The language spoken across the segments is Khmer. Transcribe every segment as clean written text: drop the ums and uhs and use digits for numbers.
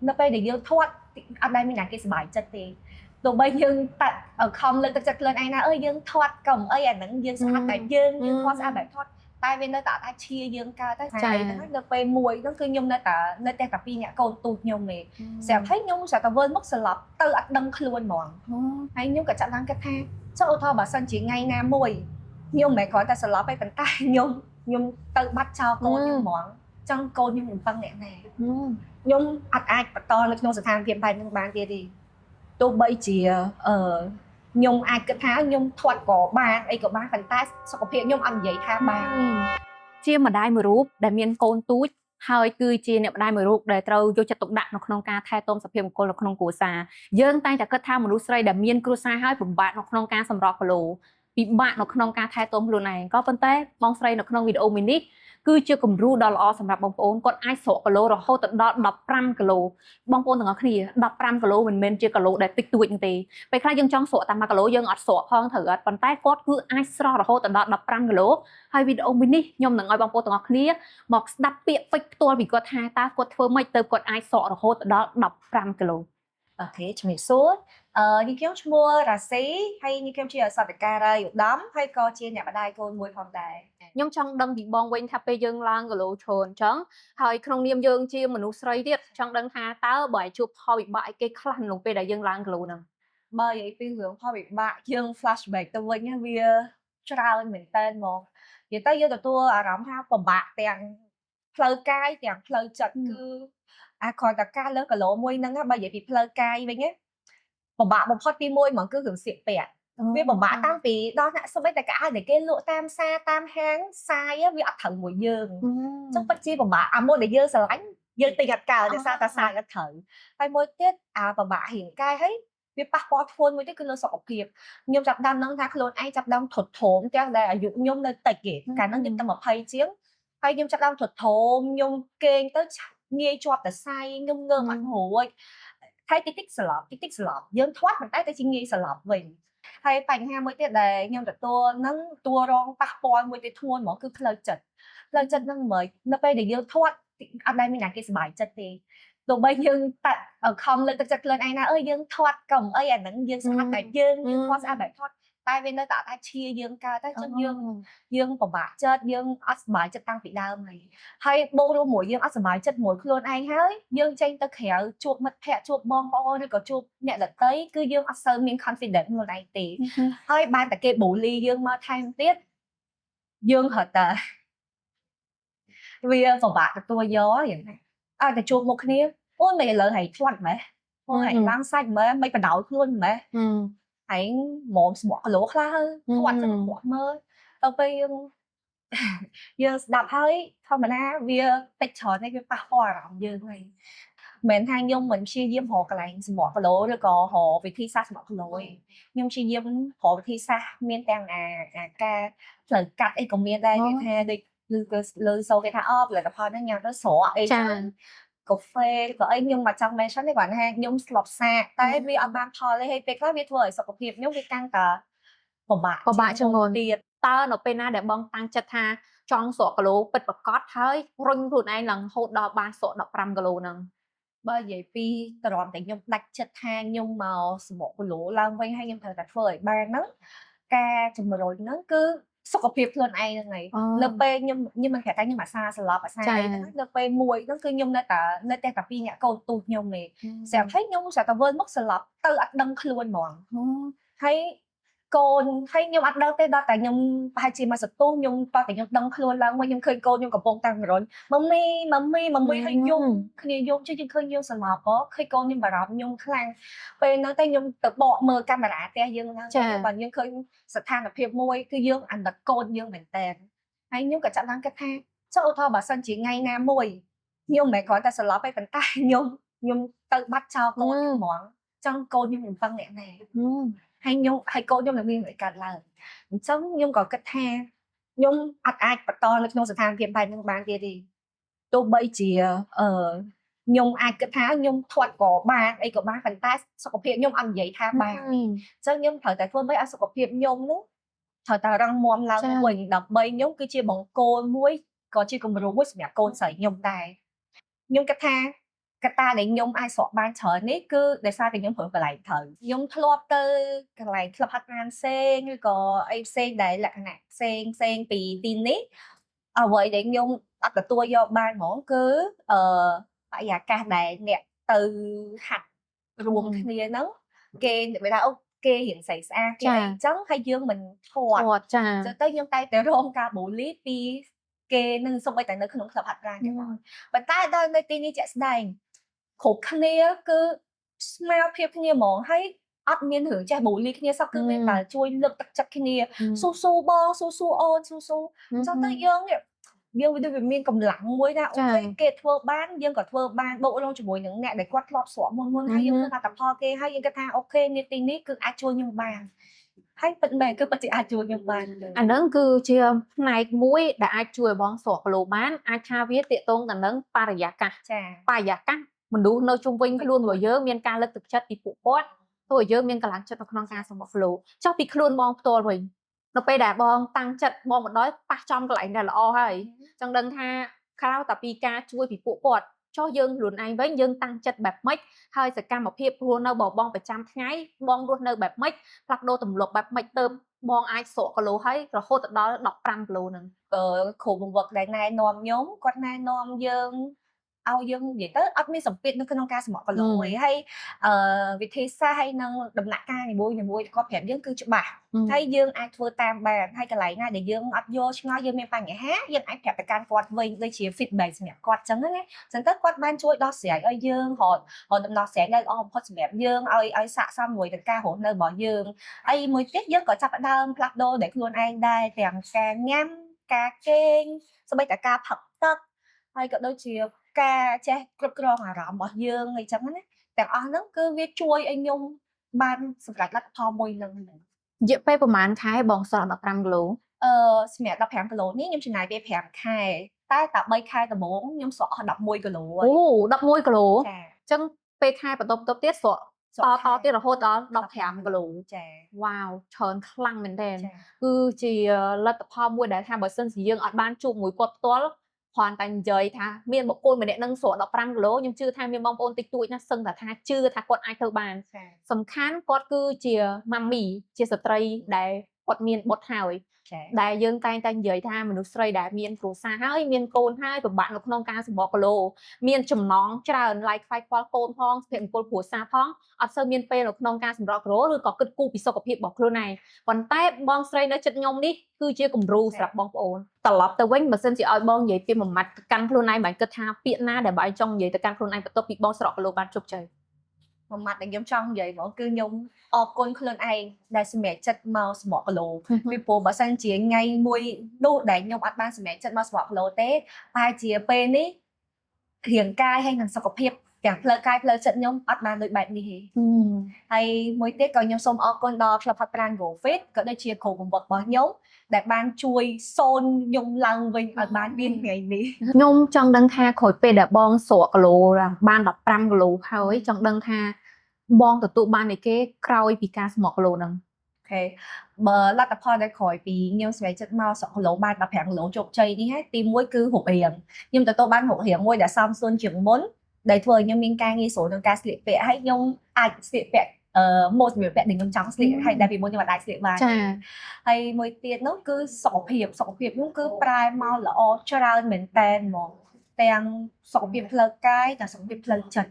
នៅពេលដែលយើងធាត់អត់ដែលមានអ្នកគេសប្បាយចិត្តទេទោះបីយើងតែខំលើកទឹកចិត្តខ្លួនឯងណាអើយយើងធាត់ក៏មិនអីអាហ្នឹងយើងស្អាតតែយើងធាត់ស្អាតតែធាត់តែវានៅតែអត់អាចឈាយើងកើតទៅហើយនៅពេលមួយហ្នឹងគឺខ្ញុំនៅតែពីអ្នកកូនទូចខ្ញុំទេស្រាប់ហើយខ្ញុំស្រាប់តែវិលមកស្លាប់ទៅអត់ដឹងខ្លួនហ្មងហើយខ្ញុំក៏ចាប់បានគិតថាចុះឧទាហរណ៍បើសិនជាថ្ងៃណាមួយខ្ញុំមិនគ្រាន់តែស្លាប់ទេប៉ុន្តែខ្ញុំទៅបាត់ចោលកូនខ្ញុំហ្មងចង់កូនខ្ញុំមិនពឹងអ្នកណាខ្ញុំអត់អាចបន្តនៅក្នុងស្ថានភាពបែបហ្នឹងបានទៀតទេទោះបីជាខ្ញុំអាចគិតថាខ្ញុំធាត់ក៏បានអីក៏បានប៉ុន្តែសុខភាពខ្ញុំអត់និយាយថាបានជាម្ដាយមួយរូបដែលមានកូនទូចហើយគឺជាអ្នកម្ដាយមួយរូបដែលត្រូវយកចិត្តទុកដាក់នៅក្នុងការថែទាំសុខភាពបុគ្គលនៅក្នុងគ្រួសារយើងតែងតែគិតថាមនុស្សស្រីដែលមានគ្រួសារហើយពិបាកនៅក្នុងការសម្រស់គីឡូពិបាកនៅក្នុងការថែទាំខ្លួនឯងក៏ប៉ុន្តែបងស្រីនៅក្នុងវីដេអូមួយនេះគឺជាគំរូដ៏ល្អសម្រាប់បងប្អូនគាត់អាចស្រកគីឡូរហូតដល់15គីឡូបងប្អូនទាំងអស់គ្នា15គីឡូមិនមែនជាគីឡូដែលតិចតួចទេពេលខ្លះយើងចង់ស្រកតែ1គីឡូយើងអត់ស្រកផងត្រូវអត់ប៉ុន្តែគាត់គឺអាចស្រករហូតដល់15គីឡូហើយវីដេអូមួយនេះខ្ញុំនឹងឲ្យបងប្អូនទាំងអស់គ្នាមកស្ដាប់ពាក្យពេចន៍ផ្ទាល់ពីគាត់ថាតើគាត់ធ្វើម៉េចទៅគាត់អាចស្រករហូតដល់15គីឡូអូខេជំរាបសួរនេះខ្ញុំឈ្មោះរ៉ាស៊ីហើយនេះខ្ញុំជាអសតការីឧត្តមហើយក៏ជាអ្នកម្ដាយកូនមួយផងដែរខ្ញុំចង់ដឹងពីបងវិញថាពេលយើងឡើងគីឡូច្រើនអញ្ចឹងហើយក្នុងនាមយើងជាមនុស្សស្រីទៀតចង់ដឹងថាតើបើជួបផលវិបាកអីគេខ្លះក្នុងពេលដែលយើងឡើងគីឡូហ្នឹងបើនិយាយពីរឿងផលវិបាកយើង flashback ទៅវិញវាច្រើនមែនតើមកនិយាយទៅយើងទទួលអារម្មណ៍ថាពិបាកទាំងផ្លូវកាយទាំងផ្លូវចិត្តគឺគ្រាន់តែការលើគីឡូមួយហ្នឹងបើនិយាយពីផ្លូវកាយវិញពិបាកបំផុតទី1ហ្មងគឺរឿងស្លៀកពាក់វាពិបាកតាំងពីដល់អ្នកសូម្បីតែកៅអៅដែលគេលក់តាមផ្សារតាមហាងសាយវាអត់ត្រូវមួយយើងអញ្ចឹងពិតជាពិបាកអាមួយដែលយើងស្រឡាញ់យើងទិញអត់កើតដោយសារតែសាយអត់ត្រូវហើយមួយទៀតពិបាករាងកាយហើយវាប៉ះពាល់ធ្ងន់មួយទៀតគឺលើសុខភាពខ្ញុំចាប់ដើមនឹងថាខ្លួនឯងចាប់ដើមធត់ធំទាំងដែលអាយុខ្ញុំនៅតិចទេកាលហ្នឹងខ្ញុំតែ20ជាងហើយខ្ញុំចាប់ដើមធត់ធំខ្ញុំគេងទៅងាយជាប់តែសាយងឹមអត់រួចហើយតិចស្លាប់យើងធាត់ប៉ុន្តែទៅជាងាយស្លាប់វិញហើយបញ្ហាមួយទៀតដែលខ្ញុំទទួលនឹងតួរងប៉ះពាល់មួយទៀតធ្ងន់ហ្មងគឺផ្លូវចិត្តហ្នឹងមើលនៅពេលដែលយើងធាត់អត់ដែលមានអ្នកគេសប្បាយចិត្តទេទោះបីយើងតែខំលើកទឹកចិត្តខ្លួនឯងណាអើយយើងធាត់ក៏មិនអីអាហ្នឹងយើងស្អាតតែយើងធាត់ស្អាតតែធាត់តែវានៅតែអាចឈាយើងកើតទៅចឹងយើងពិបាកចិត្តយើងអត់សប្បាយចិត្តតាំងពីដើមហើយបូករួមមួយយើងអត់សប្បាយចិត្តមួយខ្លួនឯងហើយយើងចេញទៅក្រៅជួបមិត្តភ័ក្តិជួបបងប្អូនឬក៏ជួបអ្នកដទៃគឺយើងអត់សូវមាន confidence ខ្លួនឯងទេហើយបានតែគេ bully យើងមកថែមទៀតយើងហត់តែវាពិបាកទទួលយកយ៉ាងណាឲ្យតែជួបមុខគ្នាអូនមិនឥឡូវហែងធាត់ម៉េះអូនហែងឡើងសាច់ម៉េះមិនបដ ாய் ខ្លួនម៉េះហែងហ្មងស្មក់គីឡូខ្លះធាត់ទៅគាត់មើលទៅពេលយើងស្ដាប់ហើយធម្មតាវាតិចច្រើននេះវាប៉ះពាល់អារម្មណ៍យើងហើយមិនថាខ្ញុំមិនព្យាយាមរកកន្លែងស្មក់គីឡូឬក៏រកវិធីសាស្ត្រស្មក់គីឡូទេខ្ញុំព្យាយាមរកវិធីសាស្ត្រមានទាំងអាការផ្លូវកាត់អីក៏មានដែរគេថាដូចលើសូគេថាផលិតផលហ្នឹងញ៉ាំទៅស្រកអីចឹងកាហ្វេក៏អីខ្ញុំមិនចង់ mention ទេគាត់ថាខ្ញុំស្លប់សាកតែវាអត់បានផលទេហើយពេលខ្លះវាធ្វើឲ្យសុខភាពខ្ញុំវាកាន់តែពិបាកជាងមុនទៀតតើនៅពេលណាដែលបងតាំងចិត្តថាចង់ស្រកគីឡូពិតប្រាកដហើយរុញខ្លួនឯងឡើងរហូតដល់បានស្រក15គីឡូហ្នឹងបើនិយាយពីតរំតែខ្ញុំដាច់ចិត្តថាខ្ញុំមកសម្រក់គីឡូឡើងវិញហើយខ្ញុំត្រូវតែធ្វើឲ្យបានហ្នឹងការជំរុញហ្នឹងគឺសុខភាពខ្លួនឯងហ្នឹងហើយនៅពេលខ្ញុំមិនប្រាប់ថាខ្ញុំអាសាស្លាប់អាសាអីហ្នឹងនៅពេលមួយហ្នឹងគឺខ្ញុំនៅតែពីអ្នកកូនទូចខ្ញុំទេស្រាប់ហើយខ្ញុំស្រាប់តែវិលមកស្លាប់ទៅអត់ដឹងខ្លួនហ្មងហើយកូនហើយខ្ញុំអត់ដឹងទេដល់តែខ្ញុំប្រហែលជាមួយសន្ទុះខ្ញុំតោះតែខ្ញុំដឹងខ្លួនឡើងមកខ្ញុំឃើញកូនខ្ញុំកំពុងតាំងរុញម៉ាមីហើយយំគ្នាយំជិះយើងឃើញយើងស្លាប់ឃើញកូនខ្ញុំបារម្ភខ្ញុំខ្លាំងពេលហ្នឹងតែខ្ញុំទៅបកមើលកាមេរ៉ាផ្ទះយើងហ្នឹងបាទយើងឃើញស្ថានភាពមួយគឺយើងអាណិតកូនយើងមែនតើហើយខ្ញុំក៏ចាប់បានគិតថាចុះឧទាហរណ៍បើសិនជាថ្ងៃណាមួយខ្ញុំមិនគ្រាន់តែស្លាប់ទេប៉ុន្តែខ្ញុំទៅបាត់ចោលកូនខ្ញុំហ្មងចង់កូនខ្ញុំមិនពឹងអ្នកណាហើយកូនខ្ញុំនឹងមានកាត់ឡើងអញ្ចឹងខ្ញុំក៏គិតថាខ្ញុំអត់អាចបន្តនៅក្នុងស្ថានភាពបែបហ្នឹងបានទៀតទេទោះបីជាខ្ញុំអាចគិតថាខ្ញុំធាត់ក៏បានអីក៏បានប៉ុន្តែសុខភាពខ្ញុំអត់និយាយថាបានអញ្ចឹងខ្ញុំត្រូវតែធ្វើម៉េចឲ្យសុខភាពខ្ញុំនោះត្រូវតែរឹងមាំឡើងវិញដើម្បីខ្ញុំគឺជាបង្គោលមួយក៏ជាគំរូមួយសម្រាប់កូនស្រីខ្ញុំដែរខ្ញុំគិតថា កតាដែលខ្ញុំអាចស្រកបានច្រើននេះគឺដោយសារតែខ្ញុំប្រើកន្លែងត្រូវខ្ញុំធ្លាប់ទៅកន្លែងក្លឹបហាត់ប្រាណផ្សេងឬក៏អីផ្សេងដែលលក្ខណៈផ្សេងពីទីនេះអ្វីដែលខ្ញុំអត់ទទួលយកបានហ្មងគឺបរិយាកាសដែលអ្នកទៅហាត់រួមគ្នាហ្នឹងគេនិយាយថាអូគេរៀងស្អាតគេអីចឹងហើយយើងមិនធាត់ចឹងទៅខ្ញុំតែរងការបូលីពីគេនឹងសូម្បីតែនៅក្នុងក្លឹបហាត់ប្រាណទាំងអស់ប៉ុន្តែដល់នៅទីនេះជាក់ស្ដែងគ្រប់គ្នាគឺស្មើភាពគ្នាហ្មងហើយអត់មានរឿងចេះបូលីគ្នាសោះគឺមានតែជួយលើកទឹកចិត្តគ្នាស៊ូបងស៊ូអូនស៊ូចឹងទៅយើងវាដូចមានកម្លាំងមួយណាអូខេគេធ្វើបានយើងក៏ធ្វើបានបូកលងជាមួយនឹងអ្នកដែលគាត់ធ្លាប់ស្រកមុនហើយយើងឃើញថាផលគេហើយយើងគិតថាអូខេនាទីនេះគឺអាចជួយខ្ញុំបានហើយពិតមែនគឺពិតជាអាចជួយខ្ញុំបានអាហ្នឹងគឺជាផ្នែកមួយដែលអាចជួយបងស្រកគីឡូបានអាចថាវាតាក់ទងទៅនឹងបរិយាកាសបរិយាកាសមនុស្សនៅជុំវិញខ្លួនរបស់យើងមានការលើកទឹកចិត្តពីពួកគាត់ធ្វើឲ្យយើងមានកម្លាំងចិត្តនៅក្នុងការសម្រេចគីឡូចុះពីខ្លួនបងផ្ទាល់វិញនៅពេលដែលបងតាំងចិត្តបងមកដល់ប៉ះចំកន្លែងដែលល្អហើយចង់ដឹងថាក្រៅតែពីការជួយពីពួកគាត់ចុះយើងខ្លួនឯងវិញយើងតាំងចិត្តបែបម៉េចហើយសកម្មភាពរស់នៅបងប្រចាំថ្ងៃបងរស់នៅបែបម៉េចផ្លាស់ប្ដូរទម្លាប់បែបម៉េចទៅបងអាចស្រកគីឡូហើយរហូតដល់15គីឡូហ្នឹងគ្រូបង្វឹកដែលណែនាំខ្ញុំគាត់ណែនាំយើងឲ្យយើងនិយាយទៅអត់មានសម្ពាធនៅក្នុងការសម្រក់គីឡូទេហើយវិធីសាស្ត្រហើយនឹងដំណាក់កាលនីមួយគាត់ប្រាប់យើងគឺច្បាស់ហើយយើងអាចធ្វើតាមបានហើយកន្លែងណាដែលយើងអត់យល់ឆ្ងល់យើងមានបញ្ហាយើងអាចប្រាប់ទៅកាន់គាត់វិញដូចជា feedback សម្រាប់គាត់ចឹងណាចឹងទៅគាត់បានជួយដោះស្រាយឲ្យយើងរកដំណោះស្រាយដែលល្អបំផុតសម្រាប់យើងឲ្យស័ក្តិសមមួយទៅការរស់នៅរបស់យើងហើយមួយទៀតយើងក៏ចាប់ផ្ដើមផ្លាស់ប្ដូរដែលខ្លួនឯងដែរទាំងការញ៉ាំការគេងសូម្បីតែការផឹកទឹកហើយក៏ដូចជាការចេះគ្រប់គ្រងអារម្មណ៍របស់យើងអីចឹងណាទាំងអស់ហ្នឹងគឺវាជួយឲ្យខ្ញុំបានសម្រេចលទ្ធផលមួយនឹងរយៈពេលប្រហែលខែបងស្រក15គីឡូសម្រាប់15គីឡូនេះខ្ញុំចំណាយពេល5ខែតែ3ខែដំបូងខ្ញុំស្រក11គីឡូអូ11គីឡូចាអញ្ចឹងពេលខែបន្ទាប់ទៀតស្រកតទៀតរហូតដល់15គីឡូចាវ៉ាវច្រើនខ្លាំងមែនទែនគឺជាលទ្ធផលមួយដែលថាបើសិនជាយើងអត់បានជួបមួយគាត់ផ្ទាល់គ្រាន់តែនិយាយថាមានបុគ្គលម្នាក់នឹងស្រក15គីឡូខ្ញុំជឿថាមានបងប្អូនតិចតួចណាសឹងតែថាជឿថាគាត់អាចធ្វើបានសំខាន់គាត់គឺជាម៉ាមីជាស្ត្រីដែលគាត់មានបុត្រហើយដែលយើងតែងតែនិយាយថាមនុស្សស្រីដែលមានគ្រួសារហើយមានកូនហើយពិបាកនៅក្នុងការសម្រក់គីឡូមានចំណងច្រើន like ខ្វាយខ្វល់កូនផងសុភមង្គលគ្រួសារផងអត់សូវមានពេលនៅក្នុងការសម្រក់គីឡូឬក៏គិតគូរពីសុខភាពរបស់ខ្លួនឯងប៉ុន្តែបងស្រីនៅចិត្តខ្ញុំនេះគឺជាគំរូសម្រាប់បងប្អូនត្រឡប់ទៅវិញបើសិនជាឲ្យបងនិយាយពីមួយម៉ាត់កាន់ខ្លួនឯងមិនគិតថាពាក្យណាដែលបងចង់និយាយទៅកាន់ខ្លួនឯងបន្ទាប់ពីបងស្រក់គីឡូបានជោគជ័យមួយម៉ាត់ដែលខ្ញុំចង់និយាយហ្មងគឺខ្ញុំអរគុណខ្លួនឯងដែលសម្រេចចិត្តមកសម្រក់គីឡូពីព្រោះបើសិនជាថ្ងៃមួយនោះដែលខ្ញុំអត់បានសម្រេចចិត្តមកសម្រក់គីឡូទេប្រហែលជាពេលនេះរាងកាយហើយនិងសុខភាពទាំងផ្លូវកាយផ្លូវចិត្តខ្ញុំអត់បានដូចបែបនេះទេហើយមួយទៀតក៏ខ្ញុំសូមអរគុណដល់ក្លឹបហាត់ប្រាណ Go Fit ក៏ដូចជាគ្រូបង្វឹករបស់ខ្ញុំដែលបានជួយសូនខ្ញុំឡើងវិញឲ្យបានមានថ្ងៃនេះខ្ញុំចង់ដឹងថាក្រោយពេលដែលបងស្រកគីឡូបាន15គីឡូហើយចង់ដឹងថាបងទទួលបានអីគេក្រោយពីការសម្រក់គីឡូហ្នឹងអូខេបើលទ្ធផលដែលក្រោយពីខ្ញុំសម្រេចចិត្តមកស្រកគីឡូបាន15គីឡូជោគជ័យនេះហើយទី1គឺរូបរាងខ្ញុំទទួលបានរូបរាងមួយដែលសមសួនជាងមុនដែលធ្វើឲ្យខ្ញុំមានការងាយស្រួលក្នុងការស្លៀកពាក់ហើយខ្ញុំអាចស្លៀកពាក់ម៉ូដសម្លៀកពាក់ដែលខ្ញុំចង់ស្លៀកហើយដែលពីមុនខ្ញុំអាចស្លៀកបានចាហើយមួយទៀតនោះគឺសុខភាពខ្ញុំគឺប្រែមកល្អច្រើនមែនតែនហ្មងទាំងសុខភាពផ្លូវកាយទាំងសុខភាពផ្លូវចិត្ត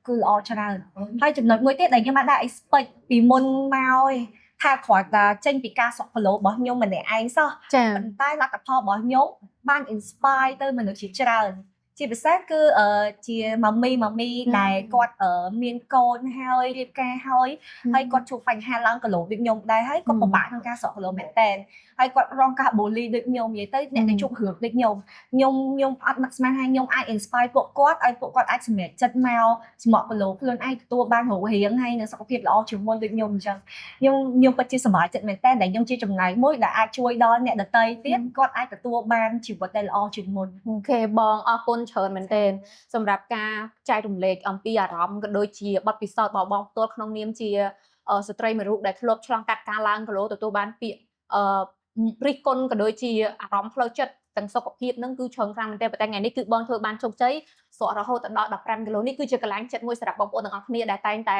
គឺល្អច្រើនហើយចំណុចមួយទៀតដែលខ្ញុំបានដាក់ expect ពីមុនមកឯងថាគ្រាន់តែចេញពីការស្រក់គីឡូរបស់ខ្ញុំម្នាក់ឯងសោះប៉ុន្តែលទ្ធផលរបស់ខ្ញុំបាន inspire ទៅមនុស្សជាច្រើនជាពិសេសគឺជាម៉ាមីដែលគាត់មានកូនហើយរៀបការហើយគាត់ជួបបញ្ហាឡើងគីឡូដូចខ្ញុំដែរហើយគាត់ពិបាកក្នុងការស្រកគីឡូមែនតើហើយគាត់រងការបូលីដូចខ្ញុំនិយាយទៅអ្នកដែលជួបរឿងដូចខ្ញុំអត់នឹកស្មានថាខ្ញុំអាច inspire ពួកគាត់ឲ្យពួកគាត់អាចសម្រេចចិត្តមកសម្រក់គីឡូខ្លួនឯងទទួលបានរូបរាងហើយនិងសុខភាពល្អជាងមុនដូចខ្ញុំអញ្ចឹងខ្ញុំពិតជាសប្បាយចិត្តមែនតើដែលខ្ញុំជាចំណែកមួយដែលអាចជួយដល់អ្នកដទៃទៀតគាត់អាចទទួលបានជីវិតដែលល្អជាងមុនអូខេបងអរគុណច្រើនមែនទែនសម្រាប់ការចែករំលែកអំពីអារម្មណ៍ក៏ដូចជាបទពិសោធន៍របស់បងផ្ទាល់ក្នុងនាមជាស្ត្រីមួយរូបដែលធ្លាប់ឆ្លងកាត់ការឡើងគីឡូទទួលបានពាក្យរិះគន់ក៏ដូចជាអារម្មណ៍ផ្លូវចិត្ត ទាំងសុខភាពនឹងគឺច្រើនខ្លាំងមែនទេប៉ុន្តែថ្ងៃនេះគឺបងធ្វើបានជោគជ័យស្រករហូតដល់15គីឡូនេះគឺជាកម្លាំងចិត្តមួយសម្រាប់បងប្អូនទាំងអស់គ្នាដែលតែងតែ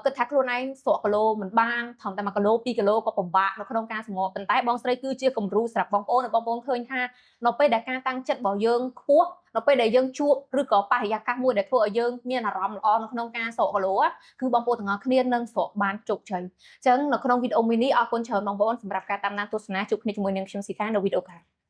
គិតថាខ្លួនឯងស្រកគីឡូមិនបានត្រឹមតែ1គីឡូ2គីឡូក៏ពិបាកនៅក្នុងការសម្ងប៉ុន្តែបងស្រីគឺជាគំរូសម្រាប់បងប្អូនឲ្យបងប្អូនឃើញថានៅពេលដែលការតាំងចិត្តរបស់យើងខ្ពស់នៅពេលដែលយើងជួបឬក៏បរិយាកាសមួយដែលធ្វើឲ្យយើងមានអារម្មណ៍ល្អនៅក្នុងការស្រកគីឡូគឺបងប្អូនទាំងអស់គ្នានឹងស្រកបានជោគជ័យអញ្ចឹងនៅក្នុងវីដេអូមួយនេះអរគុណច្រើនបងប្អូនសម្រាប់ការតាមដានទស្សនាជួបគ្នាជាមួយនឹងខ្ញុំស៊ីកានៅវីដេអូក្រោយ